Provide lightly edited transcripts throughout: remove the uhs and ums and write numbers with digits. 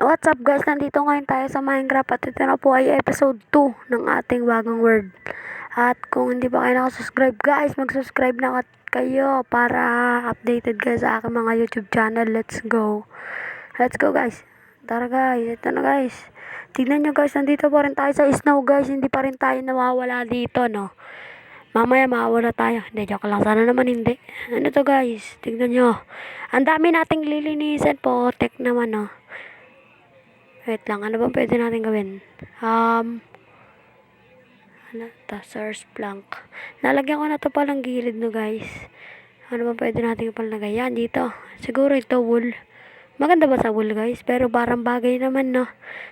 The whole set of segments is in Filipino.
What's up guys, nandito ngayon tayo sa Minecraft at ito na po ay episode 2 ng ating bagong world. At kung hindi pa kayo nakasubscribe guys, mag-subscribe na kayo para updated kayo sa aking mga YouTube channel. Let's go. Let's go guys. Tara guys, ito na guys. Tignan nyo guys, nandito pa rin tayo sa snow guys, hindi pa rin tayo nawawala dito no. Mamaya mawawala tayo. Hindi, joke lang. Sana naman hindi. Ano to guys, tignan nyo. Ang dami nating lilinisin po. Tek naman no. Wait lang, ano ba pwede natin gawin? Ano to? Source plank. Nalagyan ko na to palang gilid no guys. Ano ba pwede natin palagay? Yan, dito. Siguro ito wool. Maganda ba sa wool guys? Pero parang bagay naman no.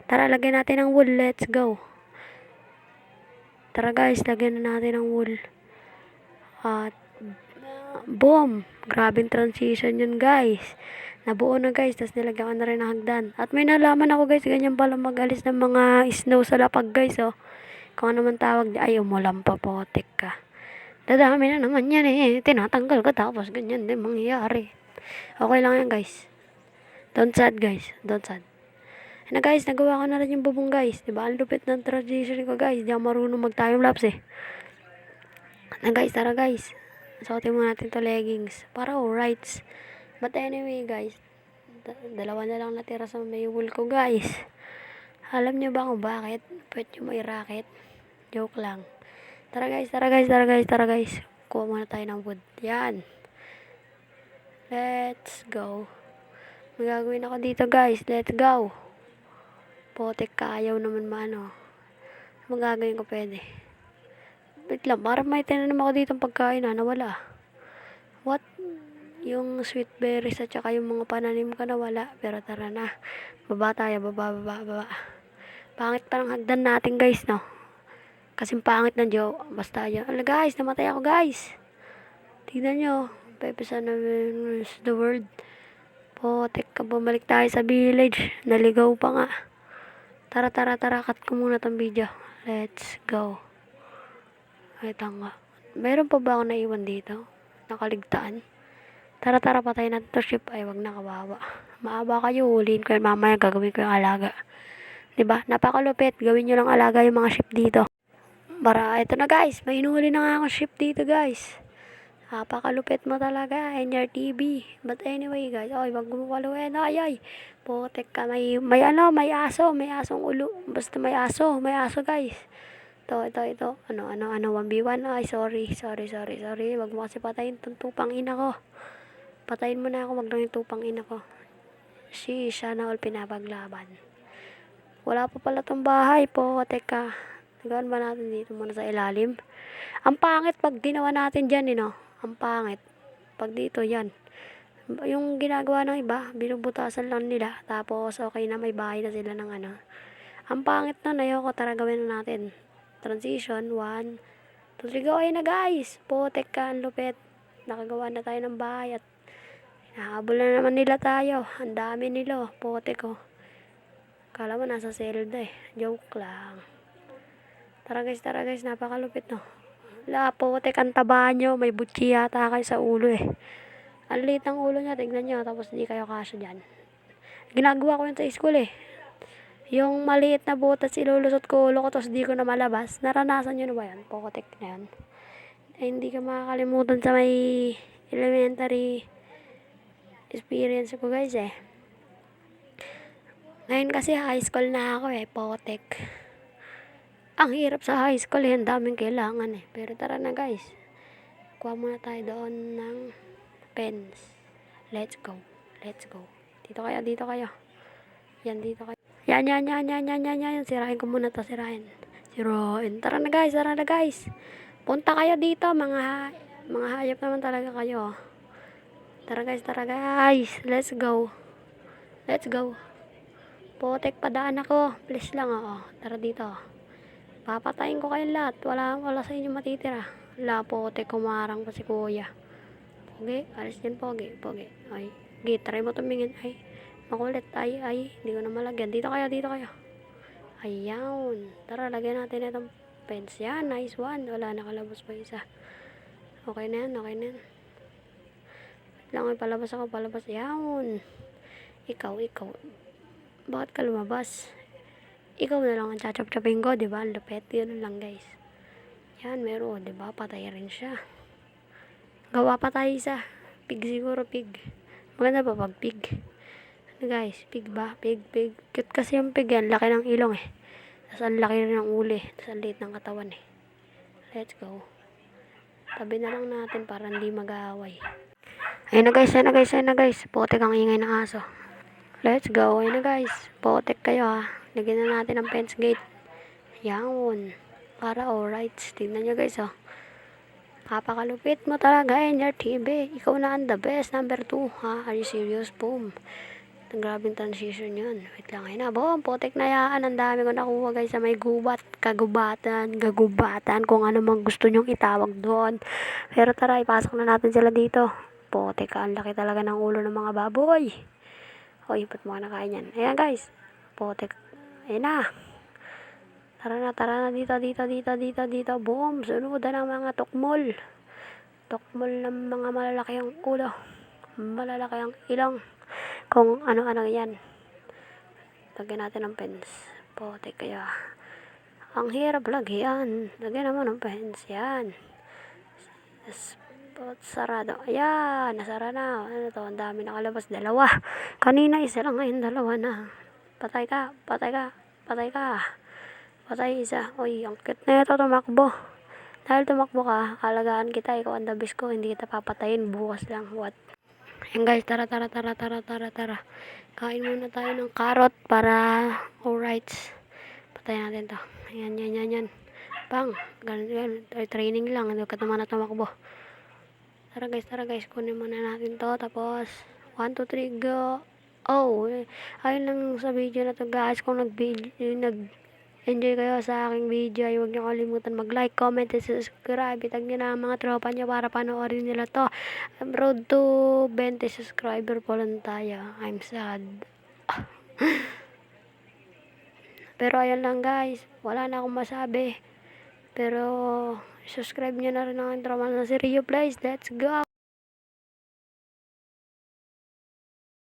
Tara, lagyan natin ng wool. Let's go. Tara guys, lagyan na natin ng wool. At boom! Grabing transition yun guys. Nabuo na guys, tapos nilagyan ko na rin ng hagdan. At may nalaman ako guys, ganyan pala mag-alis ng mga snow sa lapag guys oh. Kung ano man tawag niya, ay umulan pa po, tek ka. Dadami na naman yan eh, tinatanggal ko tapos ganyan din mangyayari. Okay lang yan guys. Don't sad guys, don't sad. Ano guys, nagawa ko na rin yung bubong guys. Diba, ang lupit ng transition ko guys. Di ako marunong mag-timelapse eh. Na guys, tara guys. Suotin mo natin to leggings. Para alrights. But anyway guys, dalawa na lang natira sa may wool ko guys. Alam nyo ba kung bakit? Pwede nyo may racket. Joke lang. Tara guys, tara guys, tara guys, tara guys. Kuha muna tayo ng wood. Yan. Let's go. May gagawin ako dito guys. Let's go. Potek ka, ayaw naman maano. Ano magagawin ko pwede? Wait lang, parang may tinanim ako dito pagkain nawala. What? Yung sweet berries at saka yung mga pananim ko nawala. Pero tara na. Baba tayo, baba. Pangit parang hagdan natin guys, no? Kasing pangit ng Joe. Basta yun. Ala guys, namatay ako guys. Tignan nyo. Pepesa na the world. Potek ka, bumalik tayo sa village. Naligaw pa nga. Tara. Cut ko muna tong video. Let's go. Wait lang nga. Meron pa ba ako naiwan dito? Nakaligtaan? Tara, patayin natin to ship. Ay, wag na, kawawa. Maaba kayo, huliin ko yun. Mamaya gagawin ko yung alaga. Diba? Napakalupit. Gawin nyo lang alaga yung mga ship dito. Para, ito na guys. May hinuli na nga akong ship dito guys. Napakalupit mo talaga. NRTV. But anyway guys. Ay, wag mo paluin. Ay. Potek ka. May aso. May asong ulo. Basta may aso guys. Ito. Ano, 1v1. Ay, sorry. Wag mo kasi patayin itong tupang ina ko. Patayin mo na ako, wag lang yung tupang ina ko. Sana all pinapaglaban. Wala pa pala tong bahay po. Teka, nagawan ba natin dito muna sa ilalim? Ang pangit pag ginawa natin dyan, no? Ang pangit. Pag dito, yan. Yung ginagawa ng iba, binubutasan lang nila. Tapos, okay na, may bahay na sila ng ano. Ang pangit na, ayoko, tara gawin na natin. Transition, 1, 2, 3, go. Ayun na guys. Potek ka, ang lupit. Nakagawa na tayo ng bahay at nahabol na naman nila tayo. Ang dami nila. Potek ko. Kala mo nasa Zelda eh. Joke lang. Tara guys. Napakalupit no. Potek ang taba nyo. May butchi yata kayo sa ulo eh. Ang liit ng ulo niya. Tignan nyo. Tapos hindi kayo kasya dyan. Ginagawa ko yun sa school eh. Yung maliit na butas ilulusot ko ulo ko tapos di ko na malabas. Naranasan nyo na ba yan? Potek na yan. Eh, hindi ka makakalimutan sa may elementary experience ko guys eh. Ngayon kasi high school na ako eh, potek. Ang hirap sa high school eh, ang daming kailangan eh. Pero tara na guys. Kuha muna tayo doon ng pens. Let's go. Dito kayo. Yan, dito kayo. Yan. Sirahin ko muna to, sirahin. Tara na guys. Punta kayo dito, mga hayop naman talaga kayo. Tara guys. Let's go. Potek, padaan ako. Please lang Tara dito. Papatayin ko kayong lahat. Wala sa inyo matitira. Potek, kumarang pa si kuya. Pogi, alis din pogi. Ay, try mo tumingin. Ay, makulit. Ay, hindi ko na malagyan. Dito kayo. Ayan. Tara, lagyan natin itong fence. Yan, nice one. Wala, nakalabas pa isa. Okay na yan. Lang, palabas ako. Yan. Ikaw. Bakit ka lumabas? Ikaw na lang ang chachap-chapin ko, di ba? Ang lupet. Yun lang, guys. Yan, meron, di ba? Patay rin siya. Gawa pa tayo isa. Pig siguro, pig. Maganda ba pag pig? Ano guys, pig ba? Pig. Cute kasi yung pig yan. Laki ng ilong eh. Tapos ang laki rin ng uli. Tapos ang liit ng katawan eh. Let's go. Tabi na lang natin para hindi mag-aaway. Ayun na guys. Potek ang ingay ng aso. Let's go. Ayun na guys. Potek kayo ha. Lagyan na natin ang fence gate. Yan. Para alright. Tignan nyo guys oh. Kapakalupit mo talaga, NRTV. Ikaw na ang the best. Number 2 ha. Are you serious? Boom. Grabing transition yun. Wait lang, ayun na. Boom, potek na yan. Ang dami ko nakuha guys sa may gubat, gagubatan, kung ano mang gusto nyong itawag doon. Pero tara, ipasok na natin sila dito. Potek ka, ang laki talaga ng ulo ng mga baboy. O, ipot mo na kain yan. Ayan guys. Potek. Ayun na. Tara na. Dito. Boom. Sunudan ng mga tukmol. Tukmol ng mga malalaki ang ulo. Malalaki ang ilong. Kung ano-ano yan. Lagyan natin ng fence. Potek kaya. Ang hirap lagyan. Lagyan naman ng fence. Yan. Sarado. Ayan. Nasara na. Ano to? Ang dami nakalabas. 2. Kanina isa lang. Ngayon 2 na. Patay ka. Patay isa. Uy, ang cute na ito. Tumakbo. Dahil tumakbo ka, alagaan kita. Ikaw ang dabis ko. Hindi kita papatayin. Bukas lang. What? Ayan guys, tara. Kain muna tayo ng carrot para alright. Patayin natin to. Ayan. Bang. Ganun. Training lang. Hindi ka naman na tumakbo. Tara guys. Kunin muna natin to. Tapos, 1, 2, 3, go. Oh, ayun lang sa video na to guys. Kung nag-enjoy kayo sa aking video, ay huwag niyo kalimutan mag-like, comment, and subscribe. Itag niyo na ang mga tropa niyo para panoorin nila to. Road to 20 subscriber po lang tayo. I'm sad. Pero ayan lang guys. Wala na akong masabi. Pero subscribe niyo na rin ang tropa na si Rio Plays. Let's go!